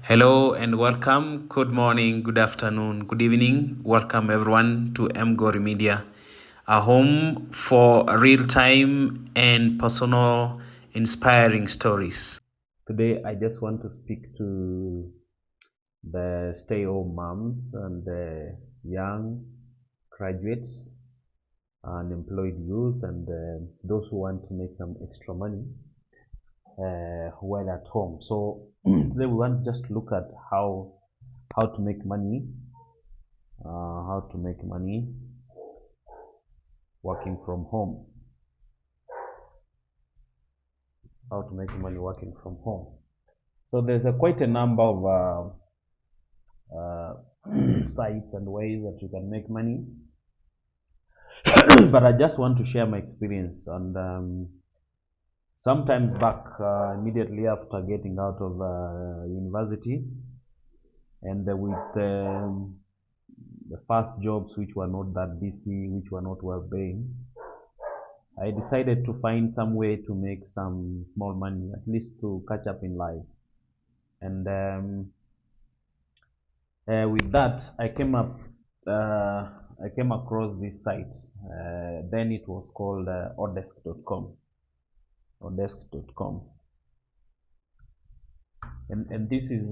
Hello and welcome. Good morning, good afternoon, good evening. Welcome everyone to Mgori Media, a home for real time and personal inspiring stories. Today, I just want to speak to the stay home moms and the young graduates, unemployed youth, and those who want to make some extra money while at home. So, today we want to just look at how to make money working from home. How to make money working from home. So there's quite a number of sites and ways that you can make money. But I just want to share my experience. And sometimes back, immediately after getting out of university, and with the first jobs which were not that busy, which were not well paying, I decided to find some way to make some small money, at least to catch up in life. And with that, I came across this site. Then it was called odesk.com. Odesk.com. And this is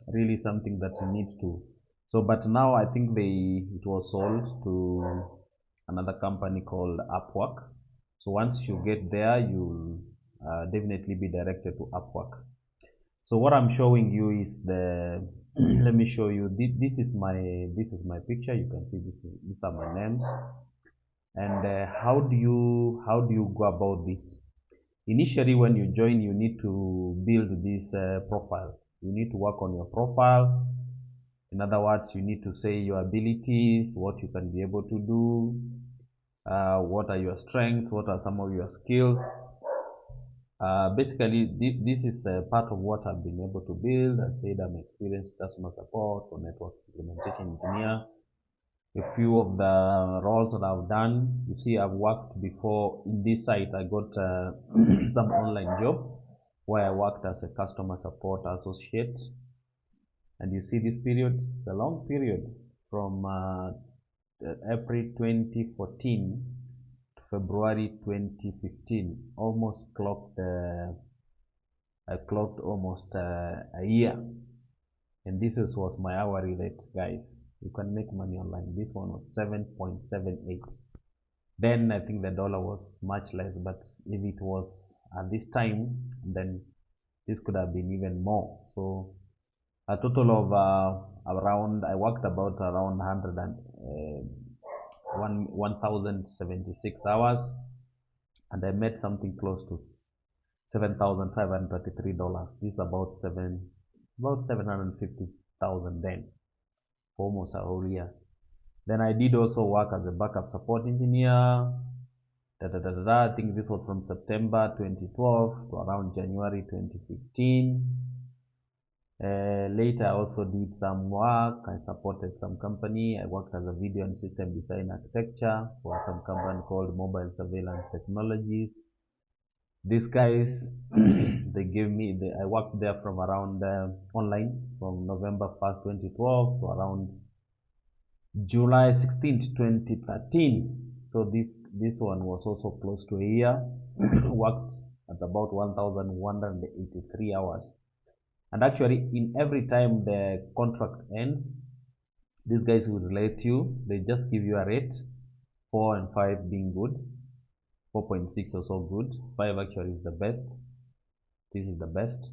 really something that you need to. So, but now I think it was sold to another company called Upwork. So once you get there, you'll definitely be directed to Upwork. So what I'm showing you is the let me show you this is my picture. You can see these are my names. And how do you go about this? Initially, when you join, you need to build this profile. You need to work on your profile. In other words, you need to say your abilities, what you can be able to do, what are your strengths, what are some of your skills. Basically, this is part of what I've been able to build. I said I'm experienced customer support or network implementation engineer. A few of the roles that I've done, you see, I've worked before in this site. I got some online job where I worked as a customer support associate. And you see this period, it's a long period from April 2014 to February 2015. I clocked almost a year. And was my hourly rate, guys. You can make money online. This one was 7.78. Then I think the dollar was much less, but if it was at this time, then this could have been even more. So a total of I worked about around 1,076 hours, and I made something close to $7,533. This is about 750,000 then, for almost a whole year. Then I did also work as a backup support engineer. I think this was from September 2012 to around January 2015. Later, I also did some work. I supported some company. I worked as a video and system design architecture for some company called Mobile Surveillance Technologies. These guys, I worked there from around online from November 1st, 2012 to around July 16th, 2013. So this one was also close to a year. Worked at about 1,183 hours. And actually, in every time the contract ends, these guys will relate you. They just give you a rate, 4 and 5 being good, 4.6 also good, 5 actually is the best. This is the best.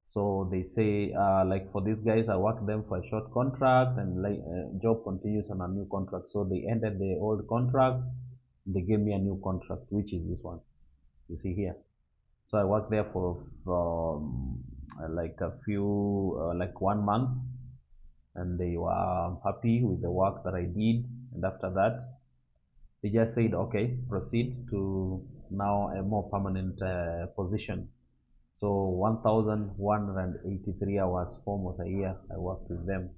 So they say, like for these guys, I work them for a short contract, and job continues on a new contract. So they ended the old contract, they gave me a new contract, which is this one. You see here. So I worked there for like a few, like 1 month, and they were happy with the work that I did. And after that, they just said, okay, proceed to now a more permanent position. So 1,183 hours for almost a year I worked with them.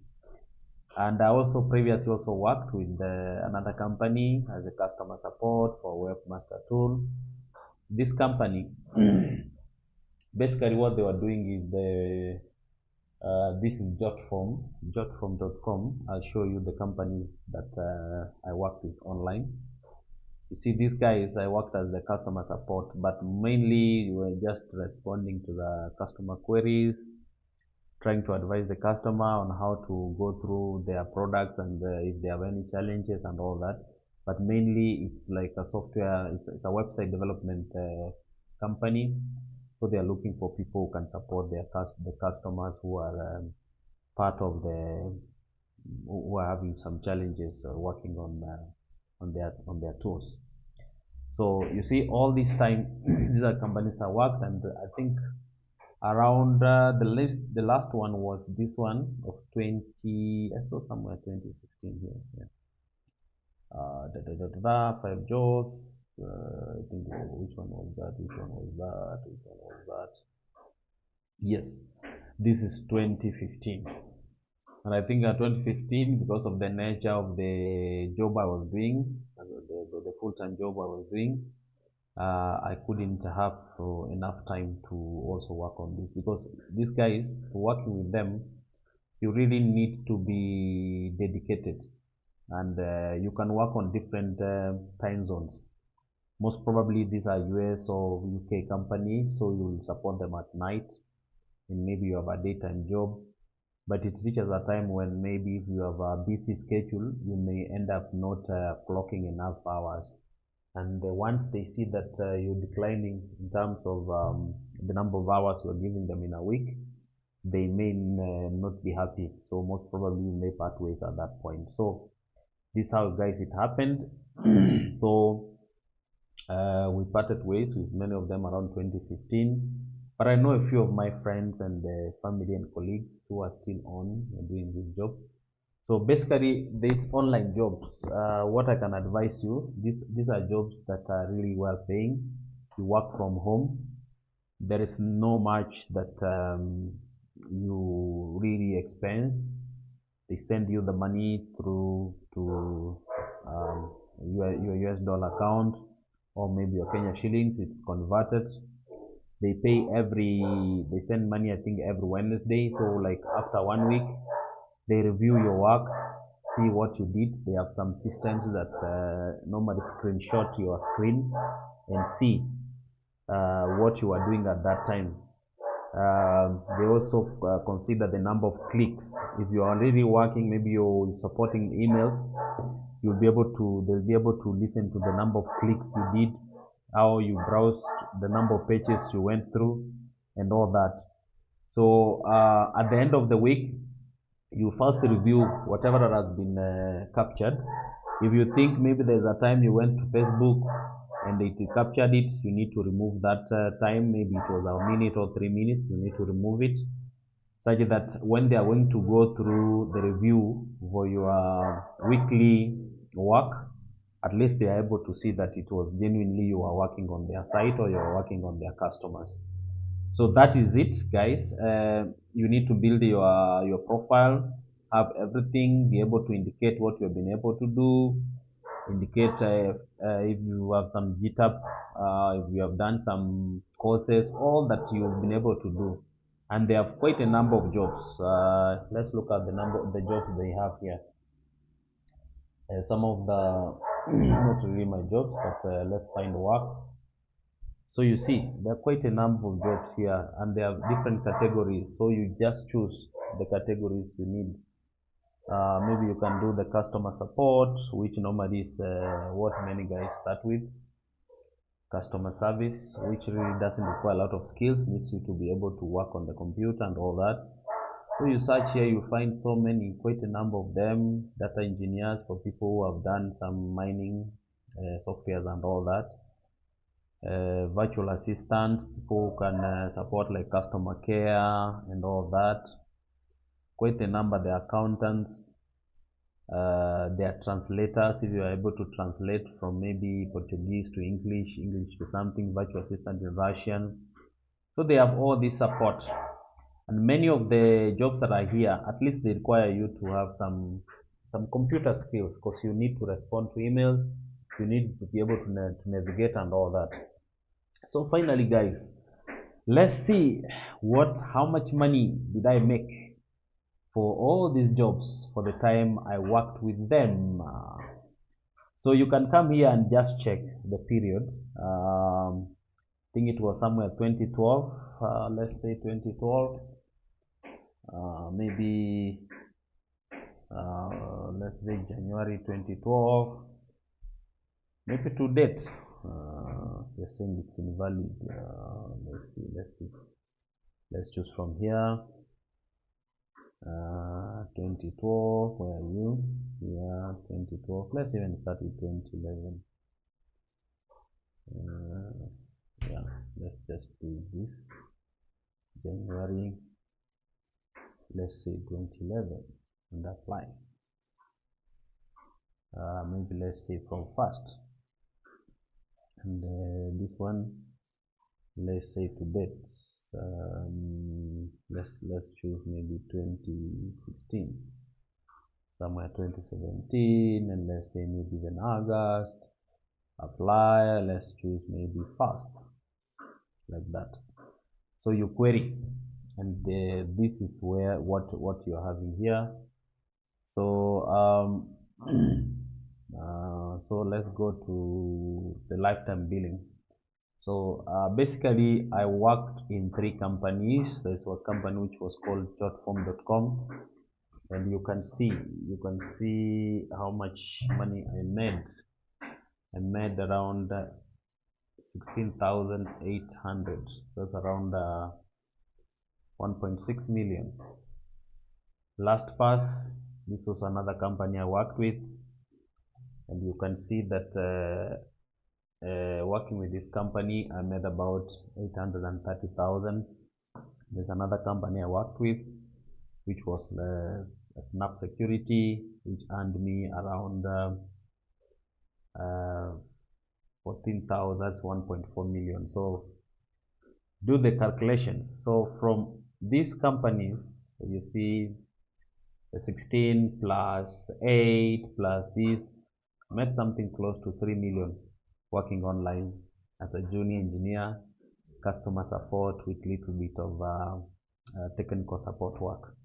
And I also previously also worked with another company as a customer support for Webmaster Tool. This company, Basically, what they were doing is this is jotform.com. I'll show you the company that I work with online. You see, these guys, I worked as the customer support, but mainly we were just responding to the customer queries, trying to advise the customer on how to go through their products and if they have any challenges and all that. But mainly it's like a software, it's a website development company. So they are looking for people who can support the customers who are part of who are having some challenges working on their tools. So you see, all this time, these are companies I worked, and I think around the last one was this one of 20. I saw somewhere 2016 here. Yeah. 5 jobs. I think which one was that? Which one was that? Which one was that? Yes, this is 2015. And I think 2015, because of the nature of the job I was doing, the full-time job I was doing, I couldn't have enough time to also work on this, because these guys, working with them, you really need to be dedicated, and you can work on different time zones. Most probably these are US or UK companies, so you will support them at night, and maybe you have a daytime job. But it reaches a time when maybe if you have a busy schedule, you may end up not clocking enough hours. And once they see that you're declining in terms of the number of hours you're giving them in a week, they may not be happy. So most probably you may part ways at that point. So this is how, guys, it happened. So we parted ways with many of them around 2015. But I know a few of my friends and family and colleagues who are still on doing this job. So basically, these online jobs, what I can advise you, these are jobs that are really well paying. You work from home. There is no much that you really expense. They send you the money through to your US dollar account, or maybe your Kenya shillings. It's converted. They they send money, I think, every Wednesday. So like after 1 week, they review your work, see what you did. They have some systems that normally screenshot your screen and see what you are doing at that time. They also consider the number of clicks. If you are really working, maybe you're supporting emails, they'll be able to listen to the number of clicks you did, how you browsed, the number of pages you went through, and all that. So at the end of the week, you first review whatever that has been captured. If you think maybe there's a time you went to Facebook and it captured it, you need to remove that time. Maybe it was a minute or 3 minutes, you need to remove it, such that when they are going to go through the review for your weekly work, at least they are able to see that it was genuinely you are working on their site or you are working on their customers. So that is it, guys. You need to build your profile, have everything, be able to indicate what you have been able to do, indicate if you have some GitHub, if you have done some courses, all that you've been able to do. And they have quite a number of jobs. Let's look at the number of the jobs they have here. Some of the not really my jobs, but let's find work. So you see, there are quite a number of jobs here, and they have different categories. So you just choose the categories you need. Maybe you can do the customer support, which normally is what many guys start with. Customer service, which really doesn't require a lot of skills, needs you to be able to work on the computer and all that. So you search here, you find so many, quite a number of them. Data engineers, for people who have done some mining softwares and all that. Virtual assistants, people who can support like customer care and all that. Quite a number. The accountants, there are translators, if you are able to translate from maybe Portuguese to English, English to something, virtual assistant in Russian. So they have all this support. And many of the jobs that are here, at least they require you to have some computer skills, because you need to respond to emails, you need to be able to navigate and all that. So finally, guys, Let's see how much money did I make for all these jobs for the time I worked with them. So you can come here and just check the period. I think it was somewhere 2012. Let's say 2012. Maybe let's say January 2012. Maybe to date. They're saying it's invalid. Let's see. Let's choose from here. 2012, where are you? Yeah, 2012. Let's even start with 2011. Yeah, let's just do this. January, let's say 2011, and apply. Maybe let's say from first, and this one, let's say to date. Let's choose maybe 2016, somewhere 2017, and let's say maybe even August. Apply. Let's choose maybe first, like that. So you query, and this is where what you're having here. So so let's go to the lifetime billing. So basically, I worked in 3 companies. There's a company which was called jotform.com, and you can see how much money I made. I made around 16,800. That's around 1.6 million. LastPass, this was another company I worked with, and you can see that working with this company, I made about 830,000. There's another company I worked with, which was Snap Security, which earned me around 14,000. That's 1.4 million. So do the calculations. So from these companies, you see the 16 plus 8 plus this, made something close to 3 million working online as a junior engineer, customer support with little bit of technical support work.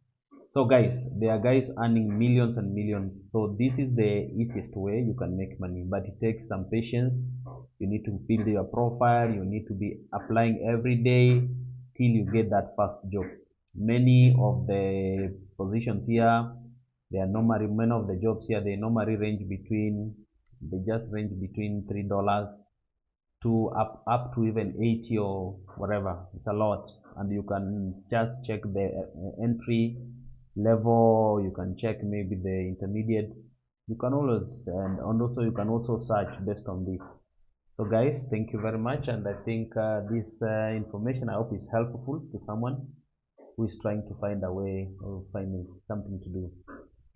So guys, there are guys earning millions and millions. So this is the easiest way you can make money, but it takes some patience. You need to build your profile. You need to be applying every day till you get that first job. Many of the positions here, many of the jobs here, they normally range between, they just range between $3 to up to even 80 or whatever. It's a lot, and you can just check the entry level. You can check maybe the intermediate. You can always and also you can also search based on this. So guys, thank you very much, and I think this information, I hope is helpful to someone who is trying to find a way of finding something to do.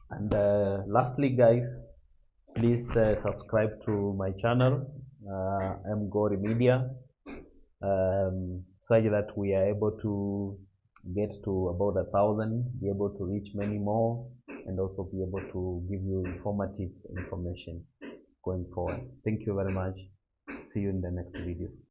And lastly guys, please subscribe to my channel, Gory Media, such that we are able to get to about 1,000, be able to reach many more, and also be able to give you informative information going forward. Thank you very much. See you in the next video.